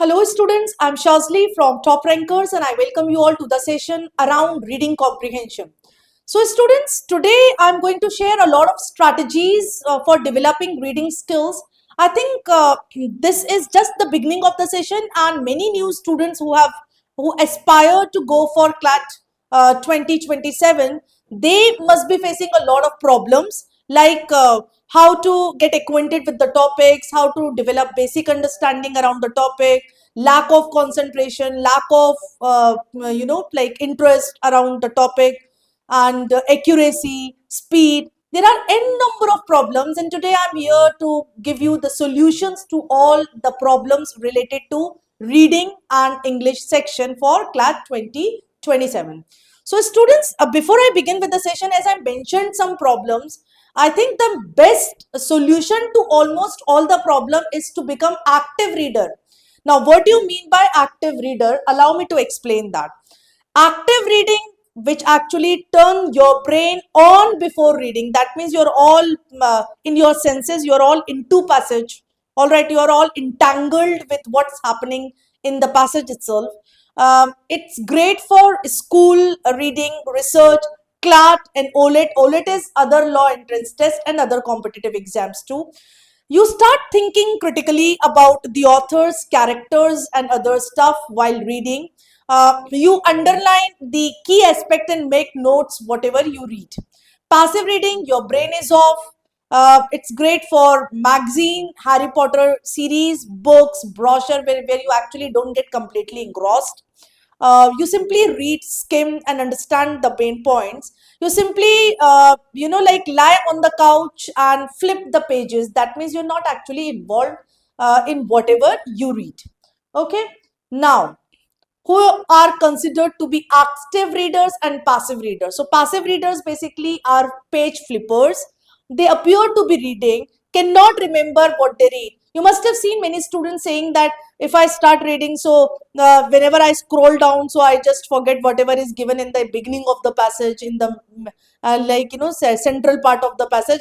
Hello students, I'm Shazli from Top Rankers and I welcome you all to the session around reading comprehension. So students, today I'm going to share a lot of strategies for developing reading skills. I think this is just the beginning of the session and many new students who aspire to go for CLAT 2027, they must be facing a lot of problems like how to get acquainted with the topics, how to develop basic understanding around the topic, lack of concentration, lack of like interest around the topic, and accuracy, speed. There are n number of problems, and today I'm here to give you the solutions to all the problems related to reading and English section for CLAT 2027. So students, before I begin with the session, as I mentioned some problems, I think the best solution to almost all the problem is to become active reader. Now, what do you mean by active reader? Allow me to explain that. Active reading, which actually turn your brain on before reading. That means you're all in your senses, you're all into passage. All right, you're all entangled with what's happening in the passage itself. It's great for school reading, research, CLAT and OLET. OLET is other law entrance test and other competitive exams too. You start thinking critically about the author's characters and other stuff while reading. You underline the key aspect and make notes whatever you read. Passive reading, your brain is off. It's great for magazine, Harry Potter series, books, brochure, where you actually don't get completely engrossed. You simply read, skim, and understand the main points. You simply, like lie on the couch and flip the pages. That means you're not actually involved in whatever you read. Okay. Now, who are considered to be active readers and passive readers. So passive readers basically are page flippers. They appear to be reading, cannot remember what they read. You must have seen many students saying that if I start reading, so whenever I scroll down, so I just forget whatever is given in the beginning of the passage, in the central part of the passage.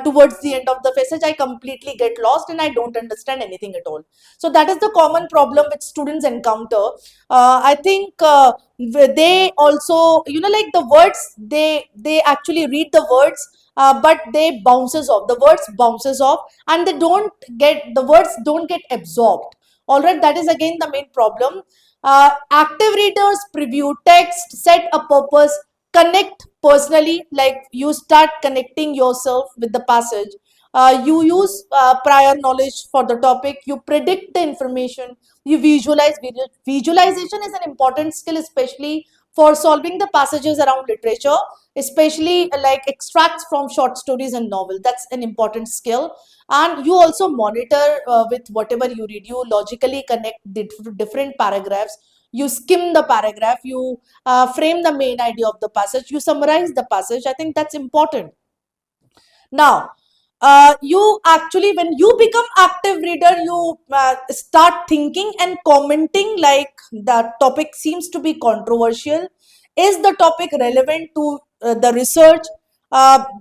Towards the end of the passage, I completely get lost and I don't understand anything at all. So that is the common problem which students encounter. I think they also, like the words, they actually read the words, but they bounces off. The words bounces off, and the words don't get absorbed. All right, that is again the main problem. Active readers preview text, set a purpose, connect personally, like you start connecting yourself with the passage. You use prior knowledge for the topic, you predict the information, you visualize. Visualization is an important skill, especially for solving the passages around literature, especially like extracts from short stories and novel. That's an important skill. And you also monitor with whatever you read. You logically connect the different paragraphs, you skim the paragraph, you frame the main idea of the passage, you summarize the passage. I think that's important. Now, you actually, when you become active reader, you start thinking and commenting, like the topic seems to be controversial. Is the topic relevant to the research?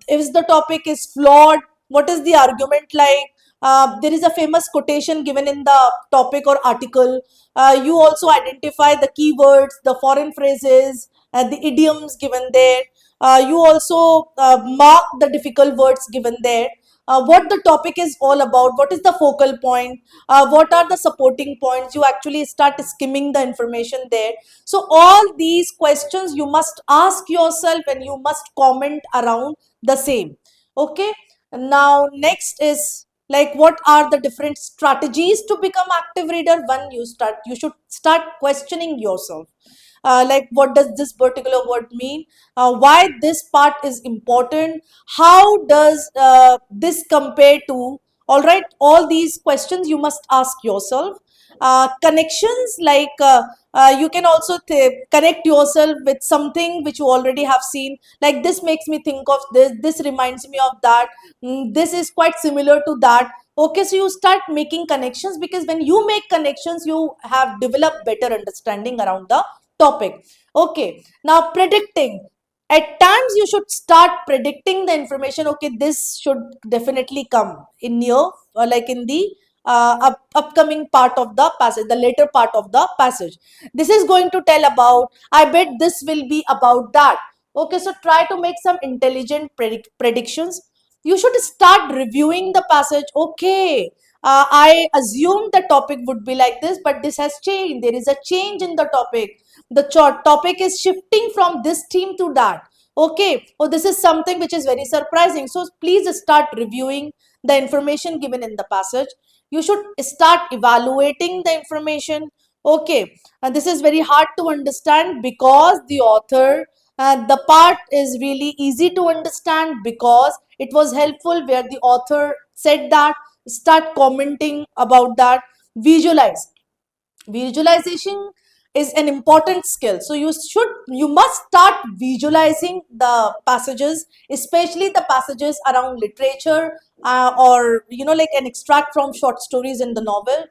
If the topic is flawed, what is the argument like? There is a famous quotation given in the topic or article. You also identify the keywords, the foreign phrases, the idioms given there. You also mark the difficult words given there. What the topic is all about, what is the focal point, what are the supporting points. You actually start skimming the information there. So all these questions you must ask yourself and you must comment around the same. Okay. Now next is like, what are the different strategies to become active reader? One, you should start questioning yourself. Like, what does this particular word mean? Why this part is important? How does this compare to? All right, all these questions you must ask yourself. Connections, like you can also connect yourself with something which you already have seen, like this makes me think of this reminds me of that. This is quite similar to that. Okay, so you start making connections, because when you make connections, you have developed better understanding around the topic. Okay, now predicting. At times you should start predicting the information. Okay, this should definitely come in near, like in the upcoming part of the passage, the later part of the passage. This is going to tell about, I bet this will be about that. Okay, so try to make some intelligent predictions. You should start reviewing the passage. Okay, I assumed the topic would be like this, but this has changed. There is a change in the topic. The topic is shifting from this theme to that. Okay, oh, this is something which is very surprising. So please start reviewing the information given in the passage. You should start evaluating the information. Okay, and this is very hard to understand because the author, the part is really easy to understand because it was helpful where the author said that. Start commenting about that. Visualize. Visualization is an important skill, so you must start visualizing the passages, especially the passages around literature, or like an extract from short stories in the novel,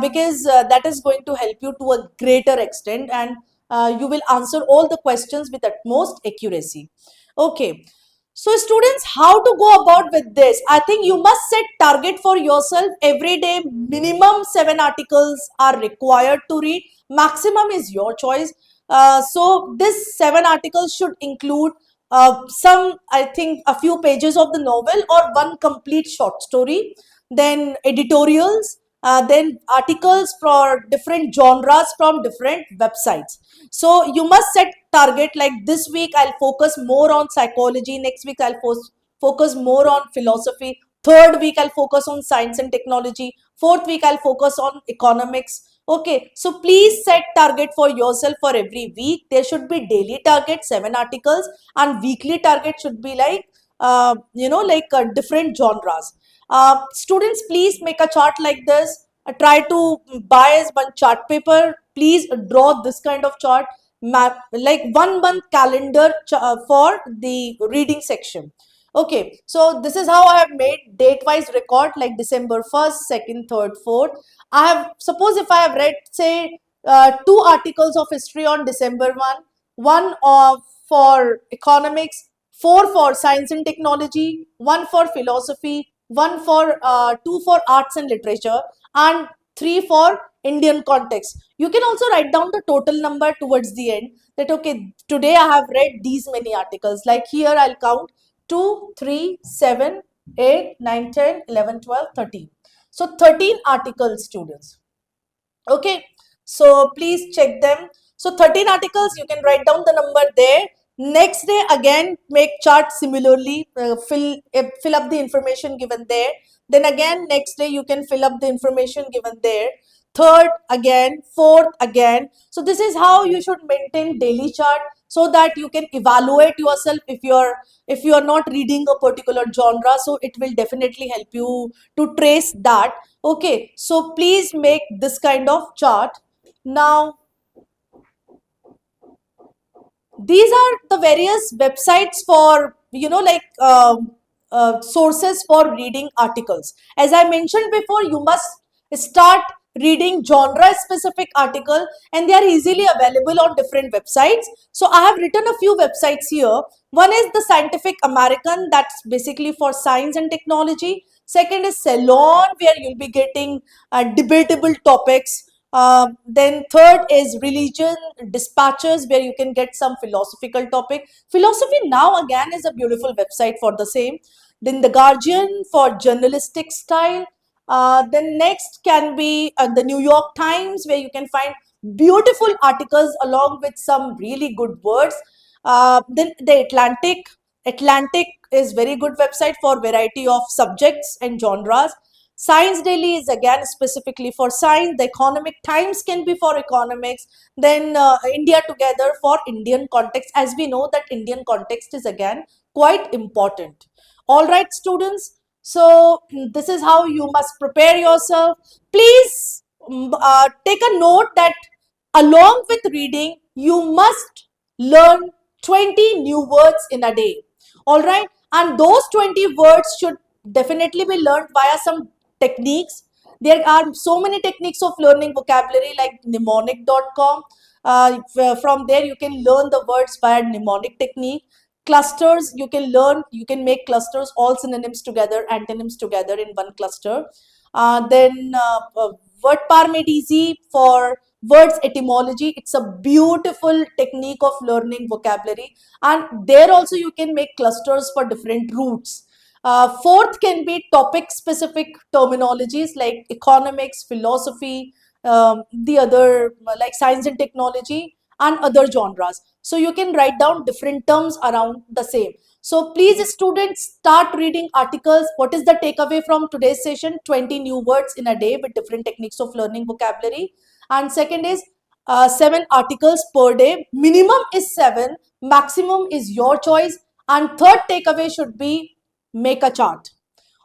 because that is going to help you to a greater extent, and you will answer all the questions with utmost accuracy. Okay, so students, how to go about with this? I think you must set target for yourself every day. Minimum 7 articles are required to read. Maximum is your choice. So this 7 articles should include some, I think, a few pages of the novel or one complete short story, then editorials, then articles for different genres from different websites. So you must set target like this week I'll focus more on psychology, next week I'll focus more on philosophy, third week I'll focus on science and technology, fourth week I'll focus on economics. Okay, so please set target for yourself for every week. There should be daily target 7 articles, and weekly target should be like different genres. Students, please make a chart like this. Try to buy one chart paper. Please draw this kind of chart, map like 1 month calendar for the reading section. Okay, so this is how I have made date wise record, like December 1st, 2nd, 3rd, 4th. I have, suppose if I have read say 2 articles of history on December 1, one of for economics, 4 for science and technology, 1 for philosophy, 1 for 2 for arts and literature, and 3 for Indian context. You can also write down the total number towards the end, that okay, today I have read these many articles. Like here I'll count 2, 3, 7, 8, 9, 10, 11, 12, 13. So 13 articles, students. Okay, so please check them. So 13 articles, you can write down the number there. Next day again make chart similarly, fill up the information given there. Then again next day you can fill up the information given there. Third again, fourth again. So this is how you should maintain daily chart, so that you can evaluate yourself if you are not reading a particular genre. So it will definitely help you to trace that. Okay, so please make this kind of chart. Now these are the various websites for sources for reading articles. As I mentioned before, you must start reading genre specific article, and they are easily available on different websites. So I have written a few websites here. One is the Scientific American, that's basically for science and technology. Second is Salon, where you'll be getting debatable topics. Then third is Religion Dispatches, where you can get some philosophical topic. Philosophy Now again is a beautiful website for the same. Then The Guardian for journalistic style. Then next can be the New York Times, where you can find beautiful articles along with some really good words. Then the Atlantic. Atlantic is very good website for variety of subjects and genres. Science Daily is again specifically for science. The Economic Times can be for economics. Then India Together for Indian context, as we know that Indian context is again quite important. All right, students. So this is how you must prepare yourself. Please take a note that along with reading, you must learn 20 new words in a day. All right, and those 20 words should definitely be learned via some techniques. There are so many techniques of learning vocabulary like mnemonic.com. From there you can learn the words via mnemonic technique. Clusters, you can make clusters, all synonyms together, antonyms together in one cluster. Then word par made easy for words etymology. It's a beautiful technique of learning vocabulary, and there also you can make clusters for different roots. Fourth can be topic specific terminologies like economics, philosophy, the other like science and technology, and other genres. So you can write down different terms around the same. So please students, start reading articles. What is the takeaway from today's session? 20 new words in a day with different techniques of learning vocabulary. And second is 7 articles per day. Minimum is 7, maximum is your choice. And third takeaway should be make a chart.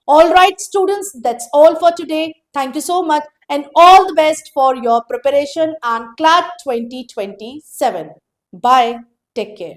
All right, students, that's all for today. Thank you so much and all the best for your preparation and CLAT 2027. Bye. Take care.